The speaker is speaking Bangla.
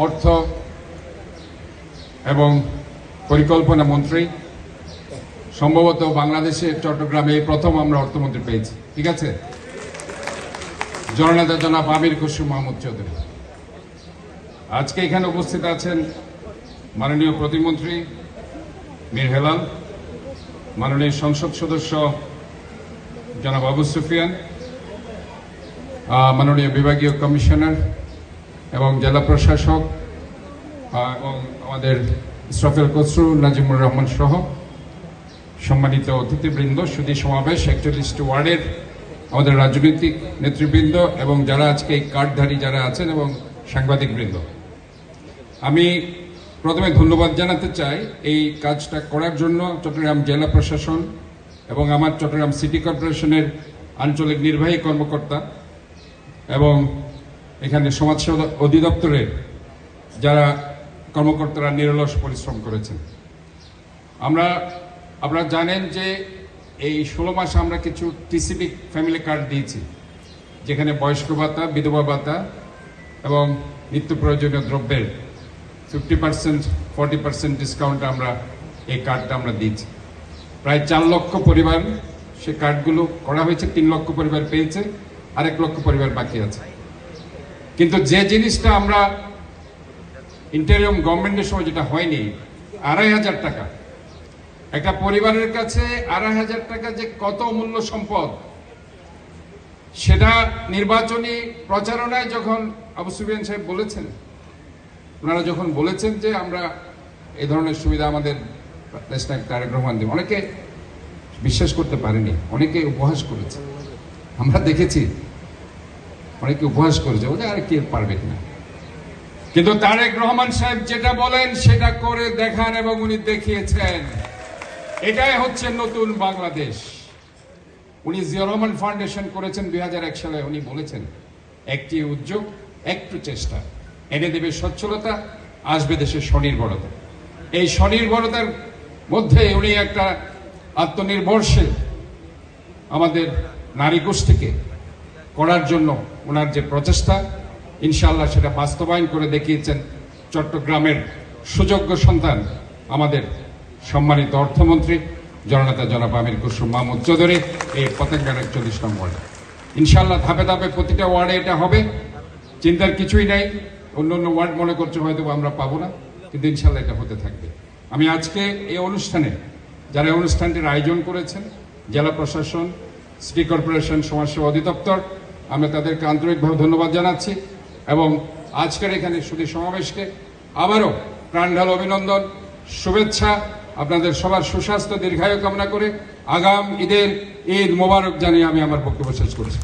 অর্থ এবং পরিকল্পনা মন্ত্রী, সম্ভবত বাংলাদেশের চট্টগ্রামে প্রথম আমরা অর্থমন্ত্রী পেয়েছি, ঠিক আছে, জননেতা জনাব আমির খসরু মাহমুদ চৌধুরী। আজকে এখানে উপস্থিত আছেন মাননীয় প্রতিমন্ত্রী মীর হেলাল, মাননীয় সংসদ সদস্য জনাব আবু সুফিয়ান, মাননীয় বিভাগীয় কমিশনার এবং জেলা প্রশাসক এবং আমাদের ইসরাফিল খসরু, নাজিমুর রহমান সহ সম্মানিত অতিথিবৃন্দ, সুধী সমাবেশ, 41টি ওয়ার্ডের আমাদের রাজনৈতিক নেতৃবৃন্দ এবং যারা আজকে এই কার্ডধারী যারা আছেন এবং সাংবাদিকবৃন্দ, আমি প্রথমে ধন্যবাদ জানাতে চাই এই কাজটা করার জন্য চট্টগ্রাম জেলা প্রশাসন এবং আমার চট্টগ্রাম সিটি কর্পোরেশনের আঞ্চলিক নির্বাহী কর্মকর্তা এবং এখানে সমাজসেবা অধিদপ্তরের যারা কর্মকর্তারা নিরলস পরিশ্রম করেছেন। আপনারা জানেন যে এই 16 মাসে আমরা কিছু টিসিবি ফ্যামিলি কার্ড দিয়েছি, যেখানে বয়স্ক ভাতা, বিধবা ভাতা এবং নিত্য প্রয়োজনীয় দ্রব্যের 50%, 40% ডিসকাউন্ট আমরা এই কার্ডটা আমরা দিয়েছি। প্রায় 4 লক্ষ পরিবার সে কার্ডগুলো করা হয়েছে, 3 লক্ষ পরিবার পেয়েছে, আর 1 লক্ষ পরিবার বাকি আছে। কিন্তু যে জিনিসটা আমরা ইন্টারিম গভর্নমেন্টের সময় যেটা হয়নি, 2,500 টাকা একটা পরিবারের কাছে, 2,500 টাকা যে কত অমূল্য সম্পদ, সেটা নির্বাচনী প্রচারণায় যখন আবু সুফিয়ান সাহেব বলেছেন, ওনারা যখন বলেছেন যে আমরা এই ধরনের সুবিধা আমাদের প্রেসিডেন্ট তারেক রহমান দেব, অনেকে বিশ্বাস করতে পারেনি, অনেকে উপহাস করেছে, আমরা দেখেছি অনেকে উপহাস করেছে, ওটা আর কি পারবে না। কিন্তু তারেক রহমান সাহেব যেটা বলেন সেটা করে দেখান এবং উনি দেখিয়েছেন। এটাই হচ্ছে নতুন বাংলাদেশ। উনি জিয়া রহমান ফাউন্ডেশন করেছেন 2001 সালে। উনি বলেছেন একটি উদ্যোগ, একটু চেষ্টা এনে দেবে সচ্ছলতা, আসবে দেশের স্বনির্ভরতা। এই স্বনির্ভরতার মধ্যে উনি একটা আত্মনির্ভরশীল আমাদের নারী গোষ্ঠীকে করার জন্য ওনার যে প্রচেষ্টা, ইনশাআল্লাহ সেটা বাস্তবায়ন করে দেখিয়েছেন চট্টগ্রামের সুযোগ্য সন্তান আমাদের সম্মানিত অর্থমন্ত্রী জননেতা জনাব আমির খসরু মাহমুদ চৌধুরী এই পতেঙ্গার 41 নং ওয়ার্ডে। ইনশাআল্লাহ ধাপে ধাপে প্রতিটা ওয়ার্ডে এটা হবে, চিন্তার কিছুই নাই। অন্য অন্য ওয়ার্ড মনে করছে হয়তো আমরা পাবো না, কিন্তু ইনশাআল্লাহ এটা হতে থাকবে। আমি আজকে এই অনুষ্ঠানে যারা অনুষ্ঠানটির আয়োজন করেছেন, জেলা প্রশাসন, সিটি কর্পোরেশন, সমাজসেবা অধিদপ্তর, আমরা তাদেরকে আন্তরিকভাবে ধন্যবাদ জানাচ্ছি এবং আজকের এখানে সুধী সমাবেশকে আবারও প্রাণঢাল অভিনন্দন, শুভেচ্ছা, আপনাদের সবার সুস্বাস্থ্য দীর্ঘায়ু কামনা করে আগাম ঈদ মোবারক জানিয়ে আমি আমার বক্তব্য শেষ করছি।